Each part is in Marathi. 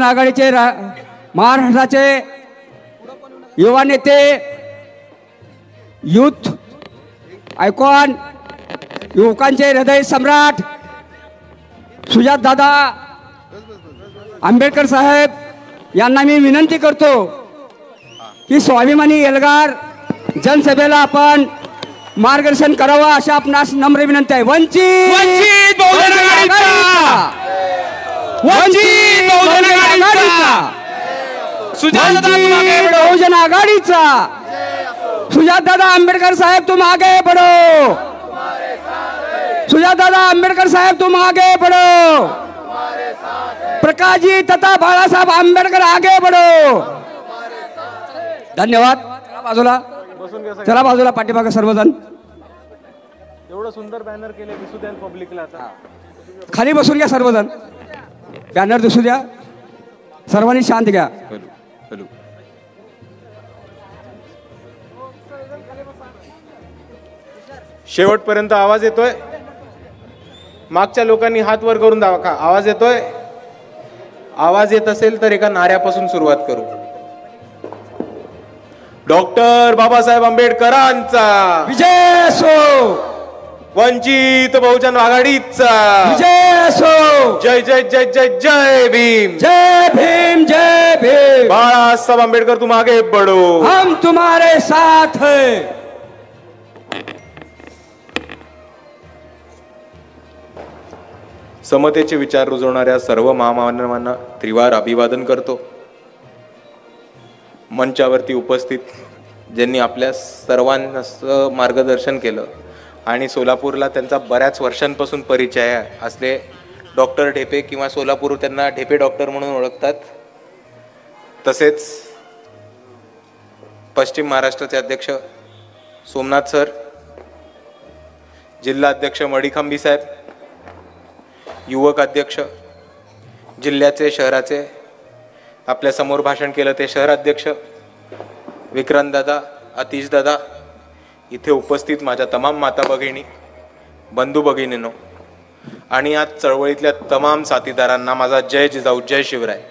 आघाडीचे महाराष्ट्राचे युवा नेते, युथ आयकॉन, युवकांचे हृदय सम्राट सुजात दादा आंबेडकर साहेब यांना मी विनंती करतो की स्वाभिमानी एल्गार जनसभेला आपण मार्गदर्शन करावं अशी आपणास नम्र विनंती आहे। वंचित बहुजन आघाडीचा सुजात दादा आंबेडकर साहेब तुम आगे बढ़ो, सुजात दादा आंबेडकर साहेब तुम आगे बढ़ो, प्रकाश जी तथा बाळा साहेब आंबेडकर आगे बढ़ो। धन्यवाद। चला बाजूला पाठीमागे सर्वजण। एवढं सुंदर बॅनर केले दिसू द्या पब्लिकला। आता खाली बसून घ्या सर्वजण, बॅनर दिसू द्या, सर्वांनी शांत घ्या। शेवटपर्यंत आवाज येतोय? मागच्या लोकांनी हात वर करून दाखवा, आवाज येतोय? आवाज येत असेल तर एका नाऱ्यापासून सुरुवात करू। डॉक्टर बाबासाहेब आंबेडकरांचा विजय असो, वंचित बहुजन आघाडीचा विजय असो। जय जय जय जय जय भीम, जय भीम, जय भीम। बाळासाहेब आंबेडकर तुम आगे बढ़ो, हम तुम्हारे साथ हैं। समतेचे विचार रुजवणाऱ्या सर्व महामानवांना त्रिवार अभिवादन करतो। मंचावरती उपस्थित ज्यांनी आपल्या सर्वांना मार्गदर्शन केलं आणि सोलापूरला त्यांचा बऱ्याच वर्षांपासून परिचय असले डॉक्टर ढेपे किंवा सोलापूर त्यांना ढेपे डॉक्टर म्हणून ओळखतात, तसेच पश्चिम महाराष्ट्राचे अध्यक्ष सोमनाथ सर, जिल्हा अध्यक्ष मडिखांबी साहेब, युवक अध्यक्ष जिल्ह्याचे शहराचे आपल्या समोर भाषण केलं ते शहर अध्यक्ष विक्रांत दादा, अतिश दादा, इथे उपस्थित माझ्या तमाम माता भगिनी, बंधू भगिनींनो आणि आज चळवळीतल्या तमाम साथीदारांना माझा जय जिजाऊ, जय शिवराय,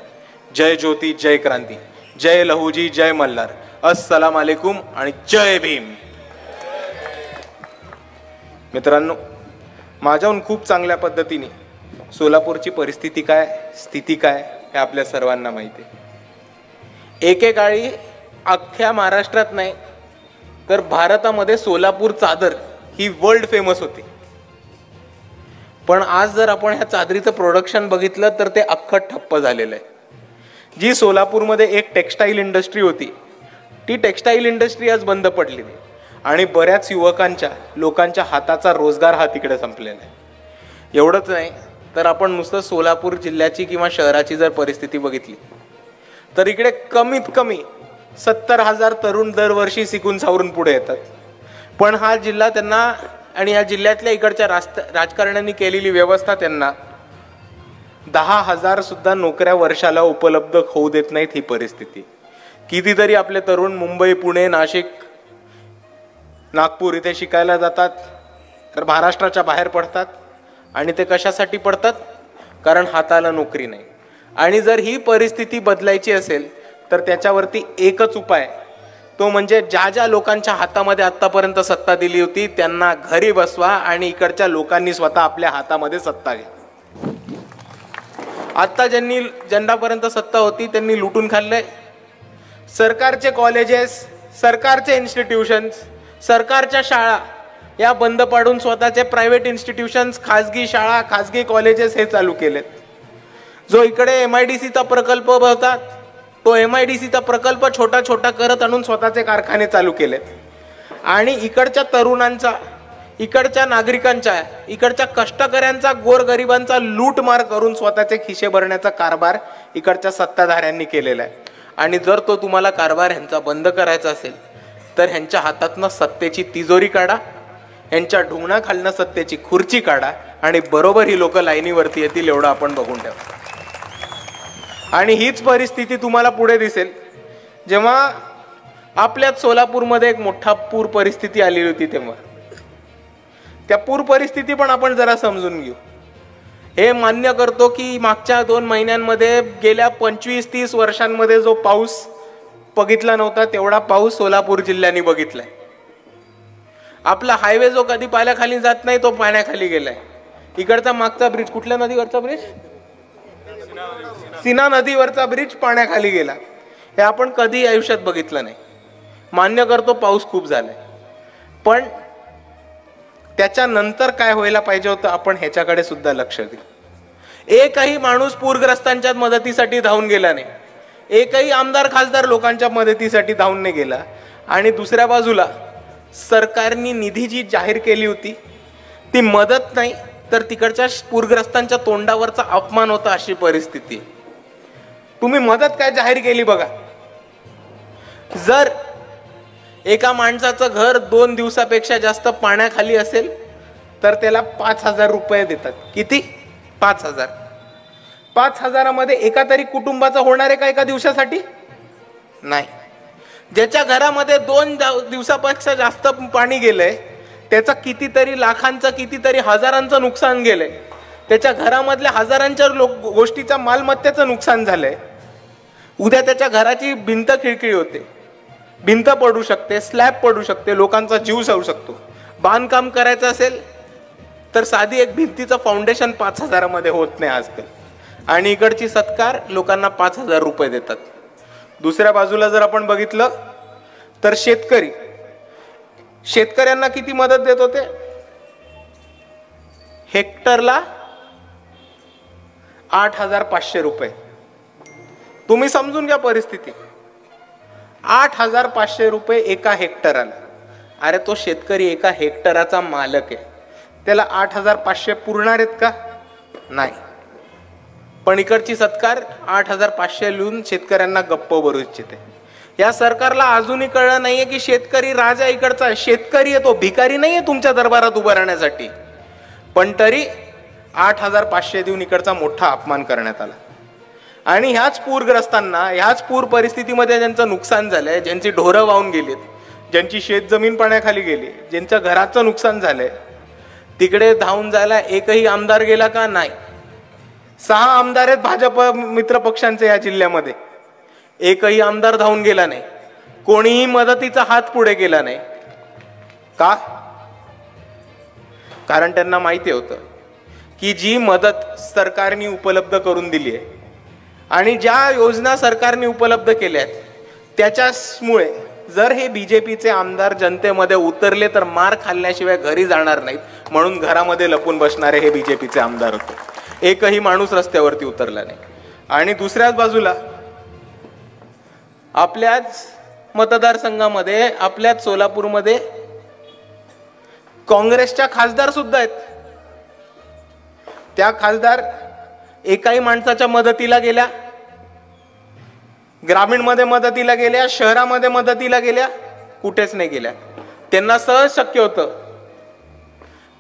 जय ज्योती, जय क्रांती, जय लहूजी, जय मल्हार, अस्सलाम अलैकुम आणि जय भीम। मित्रांनो, माझ्याहून खूप चांगल्या पद्धतीने सोलापूरची परिस्थिती काय, स्थिती काय हे आपल्या सर्वांना माहिती आहे। एकेकाळी अख्ख्या महाराष्ट्रात नाही तर भारतामध्ये सोलापूर चादर ही वर्ल्ड फेमस होती, पण आज जर आपण ह्या चादरीचं प्रोडक्शन बघितलं तर ते अख्खं ठप्प झालेलं आहे। जी सोलापूरमध्ये एक टेक्स्टाईल इंडस्ट्री होती ती टेक्स्टाईल इंडस्ट्री आज बंद पडली आणि बऱ्याच युवकांच्या लोकांच्या हाताचा रोजगार हा तिकडे संपलेला आहे। एवढंच नाही तर आपण नुसतं सोलापूर जिल्ह्याची किंवा शहराची जर परिस्थिती बघितली तर इकडे कमीत कमी 70,000 तरुण दरवर्षी शिकून सावरून पुढे येतात, पण हा जिल्हा त्यांना आणि या जिल्ह्यातल्या इकडच्या राजकारण्यांनी केलेली व्यवस्था त्यांना 10,000 सुद्धा नोकऱ्या वर्षाला उपलब्ध होऊ देत नाहीत। ही परिस्थिती कितीतरी आपले तरुण मुंबई, पुणे, नाशिक, नागपूर इथे शिकायला जातात तर महाराष्ट्राच्या बाहेर पडतात आणि ते कशासाठी पडतात? कारण हाताला नोकरी नाही। आणि जर ही परिस्थिती बदलायची असेल तर त्याच्यावरती एकच उपाय, तो म्हणजे ज्या ज्या लोकांच्या हातामध्ये आतापर्यंत सत्ता दिली होती त्यांना घरी बसवा आणि इकडच्या लोकांनी स्वतः आपल्या हातामध्ये सत्ता घ्या। आता ज्यांच्यापर्यंत सत्ता होती त्यांनी लुटून खाल्लंय। सरकारचे कॉलेजेस, सरकारचे इन्स्टिट्यूशन्स, सरकारच्या शाळा या बंद पाडून स्वतःचे प्रायव्हेट इन्स्टिट्यूशन्स, खाजगी शाळा, खाजगी कॉलेजेस हे चालू केलेत। जो इकडे MIDCचा प्रकल्प होता तो MIDCचा प्रकल्प छोटा छोटा करत आणून स्वतःचे कारखाने चालू केलेत आणि इकडच्या तरुणांचा, इकडच्या नागरिकांच्या, इकडच्या कष्टकऱ्यांचा, गोरगरिबांचा लूटमार करून स्वतःचे खिशे भरण्याचा कारभार इकडच्या सत्ताधाऱ्यांनी केलेला आहे। आणि जर तो तुम्हाला कारभार ह्यांचा बंद करायचा असेल तर ह्यांच्या हातातनं सत्तेची तिजोरी काढा, यांच्या ढुंगणाखालनं सत्तेची खुर्ची काढा आणि बरोबर ही लोक लाईनीवरती येतील, एवढं आपण बघून ठेवा। आणि हीच परिस्थिती तुम्हाला पुढे दिसेल जेव्हा आपल्याच सोलापूरमध्ये एक मोठा पूर परिस्थिती आली होती तेव्हा। त्या पूर परिस्थिती पण आपण जरा समजून घेऊ। हे मान्य करतो की मागच्या 2 महिन्यांमध्ये गेल्या 25-30 वर्षांमध्ये जो पाऊस बघितला नव्हता तेवढा पाऊस सोलापूर जिल्ह्याने बघितलाय. आपला हायवे जो कधी पाण्याखाली जात नाही तो पाण्याखाली गेलाय. इकडचा मागचा ब्रिज, कुठल्या नदीवरचा ब्रिज? सीना नदीवरचा ब्रिज पाण्याखाली गेला. हे आपण कधी आयुष्यात बघितलं नाही. मान्य करतो पाऊस खूप झालाय, पण त्याच्यानंतर काय व्हायला पाहिजे होतं आपण ह्याच्याकडे सुद्धा लक्ष देऊ. एकही माणूस पूरग्रस्तांच्या मदतीसाठी धावून गेला नाही. एकही आमदार खासदार लोकांच्या मदतीसाठी धावून नाही गेला. आणि दुसऱ्या बाजूला सरकारने निधी जी जाहीर केली होती ती मदत नाही तर तिकडच्या पूरग्रस्तांच्या तोंडावरचा अपमान होता अशी परिस्थिती. तुम्ही मदत काय जाहीर केली बघा. जर एका माणसाचं घर 2 दिवसापेक्षा जास्त पाण्याखाली असेल तर त्याला 5,000 रुपये देतात. किती? 5,000. 5,000मध्ये एका तरी कुटुंबाचा होणार आहे का एका दिवसासाठी? नाही. ज्याच्या घरामध्ये 2 दिवसापेक्षा जास्त पाणी गेलंय त्याचा कितीतरी लाखांचं कितीतरी हजारांचं नुकसान गेलंय. त्याच्या घरामधल्या हजारांच्या गोष्टीचा मालमत्तेचं नुकसान झालंय. उद्या त्याच्या घराची भिंत खिळखिळी होते, भिंत पडू शकते, स्लॅब पडू शकते, लोकांचा जीव जाऊ शकतो. बांधकाम करायचं असेल तर साधी एक भिंतीचं फाउंडेशन 5,000मध्ये होत नाही आजकाल. आणि इकडची सरकार लोकांना 5,000 रुपये देतात. दुसऱ्या बाजूला जर आपण बघितलं तर शेतकऱ्यांना किती मदत देत होते? हेक्टरला 8,500 रुपये. तुम्ही समजून घ्या परिस्थिती. 8,500 रुपये एका हेक्टराला. अरे तो शेतकरी एका हेक्टराचा मालक आहे, त्याला 8,500 पुरणार आहेत का? नाही. पण इकडची सरकार 8,500 लिहून शेतकऱ्यांना गप्प भरू इच्छिते. या सरकारला अजूनही कळलं नाहीये की शेतकरी राजा इकडचा आहे. शेतकरी आहे तो, भिकारी नाहीये तुमच्या दरबारात उभं राहण्यासाठी. पण तरी 8,500 देऊन इकडचा मोठा अपमान करण्यात आला. आणि ह्याच पूरग्रस्तांना, ह्याच पूर परिस्थितीमध्ये ज्यांचं नुकसान झालंय, ज्यांची ढोरं वाहून गेलीत, ज्यांची शेत जमीन पाण्याखाली गेली, ज्यांच्या घराचं नुकसान झालंय, तिकडे धावून जायला एकही आमदार गेला का? नाही. 6 आमदार आहेत भाजप मित्र पक्षांचे या जिल्ह्यामध्ये, एकही आमदार धावून गेला नाही. कोणीही मदतीचा हात पुढे केला नाही. का? कारण त्यांना माहिती होतं की जी मदत सरकारने उपलब्ध करून दिली आहे आणि ज्या योजना सरकारने उपलब्ध केल्या आहेत त्याच्यामुळे जर हे बीजेपीचे आमदार जनतेमध्ये उतरले तर मार खाल्ल्याशिवाय घरी जाणार नाहीत, म्हणून घरामध्ये लपून बसणारे हे बीजेपीचे आमदार होते. एकही माणूस रस्त्यावरती उतरला नाही. आणि दुसऱ्याच बाजूला आपल्याच मतदारसंघामध्ये, आपल्याच सोलापूरमध्ये काँग्रेसच्या खासदार सुद्धा आहेत. त्या खासदार एकाही माणसाच्या मदतीला गेल्या? ग्रामीणमध्ये मदतीला गेल्या? शहरामध्ये मदतीला गेल्या? कुठेच नाही गेल्या. त्यांना सहज शक्य होतं.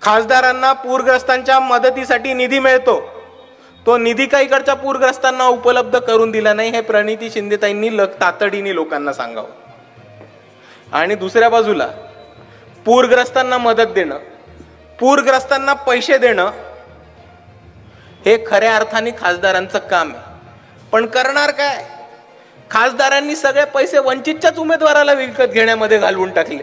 खासदारांना पूरग्रस्तांच्या मदतीसाठी निधी मिळतो, तो निधी काही इकडच्या पूरग्रस्तांना उपलब्ध करून दिला नाही. हे प्रणिती शिंदेताईंनी तातडीने लोकांना सांगावं. आणि दुसऱ्या बाजूला पूरग्रस्तांना मदत देणं, पूरग्रस्तांना पैसे देणं हे खऱ्या अर्थाने खासदारांचं काम आहे. पण करणार काय? खासदारांनी सगळे पैसे वंचितच्याच उमेदवाराला विकत घेण्यामध्ये घालवून टाकले.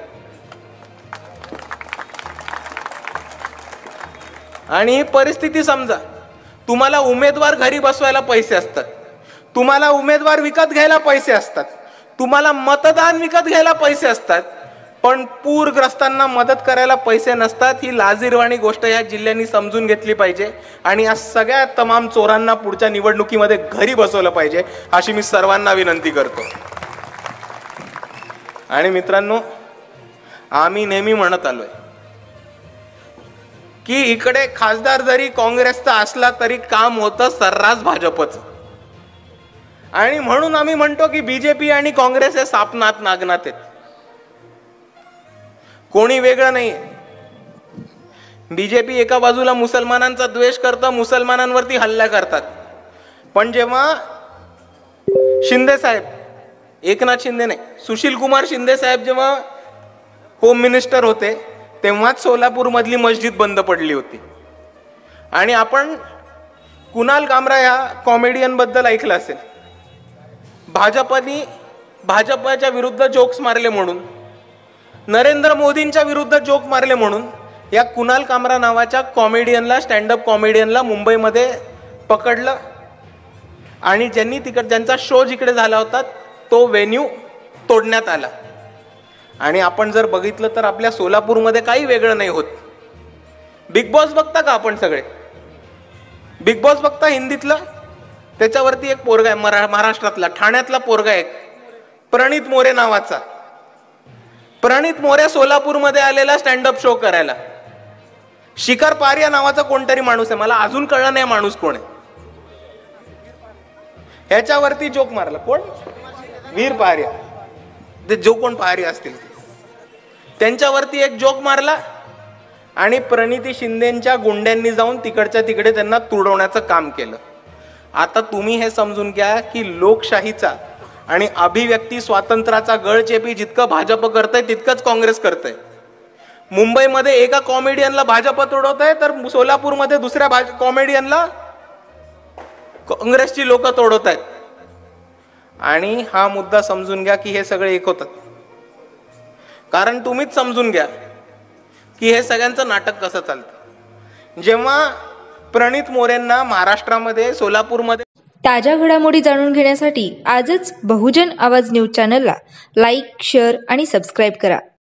आणि ही परिस्थिती समजा. तुम्हाला उमेदवार घरी बसवायला पैसे असतात, तुम्हाला उमेदवार विकत घ्यायला पैसे असतात, तुम्हाला मतदान विकत घ्यायला पैसे असतात, पण पूरग्रस्तांना मदत करायला पैसे नसतात. ही लाजिरवाणी गोष्ट या जिल्ह्यांनी समजून घेतली पाहिजे आणि या सगळ्या तमाम चोरांना पुढच्या निवडणुकीमध्ये घरी बसवलं पाहिजे अशी मी सर्वांना विनंती करतो. आणि मित्रांनो, आम्ही नेहमी म्हणत आलोय की इकडे खासदार जरी काँग्रेसचा असला तरी काम होतं सर्रास भाजपचं. आणि म्हणून आम्ही म्हणतो की बीजेपी आणि काँग्रेस हे सापनात नागनात आहेत, कोणी वेगळं नाही. बीजेपी एका बाजूला मुसलमानांचा द्वेष करतं, मुसलमानांवरती हल्ला करतात. पण जेव्हा शिंदे साहेब, एकनाथ शिंदे नाही, सुशील कुमार शिंदे साहेब जेव्हा होम मिनिस्टर होते तेव्हाच सोलापूर मधली मस्जिद बंद पडली होती. आणि आपण कुणाल कामरा ह्या कॉमेडियन बद्दल ऐकलं असेल. भाजपच्या विरुद्ध जोक्स मारले म्हणून, नरेंद्र मोदींच्या विरुद्ध जोक मारले म्हणून या कुणाल कामरा नावाच्या कॉमेडियनला, स्टँडअप कॉमेडियनला मुंबईमध्ये पकडलं आणि ज्यांचा शो जिकडे झाला होता तो व्हेन्यू तोडण्यात आला. आणि आपण जर बघितलं तर आपल्या सोलापूरमध्ये काही वेगळं नाही होत. बिग बॉस बघता का आपण सगळे? बिग बॉस बघता हिंदीतलं? त्याच्यावरती एक पोरगा आहे महाराष्ट्रातला, ठाण्यातला पोरगा एक प्रणित मोरे नावाचा. प्रणित मोरे सोलापूरमध्ये आलेला स्टँडअप शो करायला. शिखर पारिया नावाचा कोणतरी माणूस आहे, मला अजून कळलं नाही माणूस कोण आहे. ह्याच्यावरती जोक मारला. कोण? वीर पहारिया. ते जो कोण पहारिया असतील त्यांच्यावरती एक जोक मारला आणि प्रणिती शिंदेच्या गुंड्यांनी जाऊन तिकडच्या तिकडे त्यांना तुडवण्याचं काम केलं. आता तुम्ही हे समजून घ्या की लोकशाहीचा आणि अभिव्यक्ती स्वातंत्र्याचा गळचेपी जितकं भाजप करतंय तितकंच काँग्रेस करतंय. मुंबईमध्ये एका कॉमेडियनला भाजप तोडवत आहे, तर सोलापूरमध्ये दुसऱ्या कॉमेडियनला काँग्रेसची लोक तोडवत आहेत. आणि हा मुद्दा समजून घ्या की हे सगळे एक होतात. कारण तुम्हीच समजून घ्या की हे सगळ्यांचं नाटक कसं चालतं. जेव्हा प्रणित मोरेंना महाराष्ट्रामध्ये, सोलापूरमध्ये ताज्या घडामोडी जाणून घेण्यासाठी आजच बहुजन आवाज न्यूज चॅनलला लाईक, शेअर आणि सबस्क्राईब करा.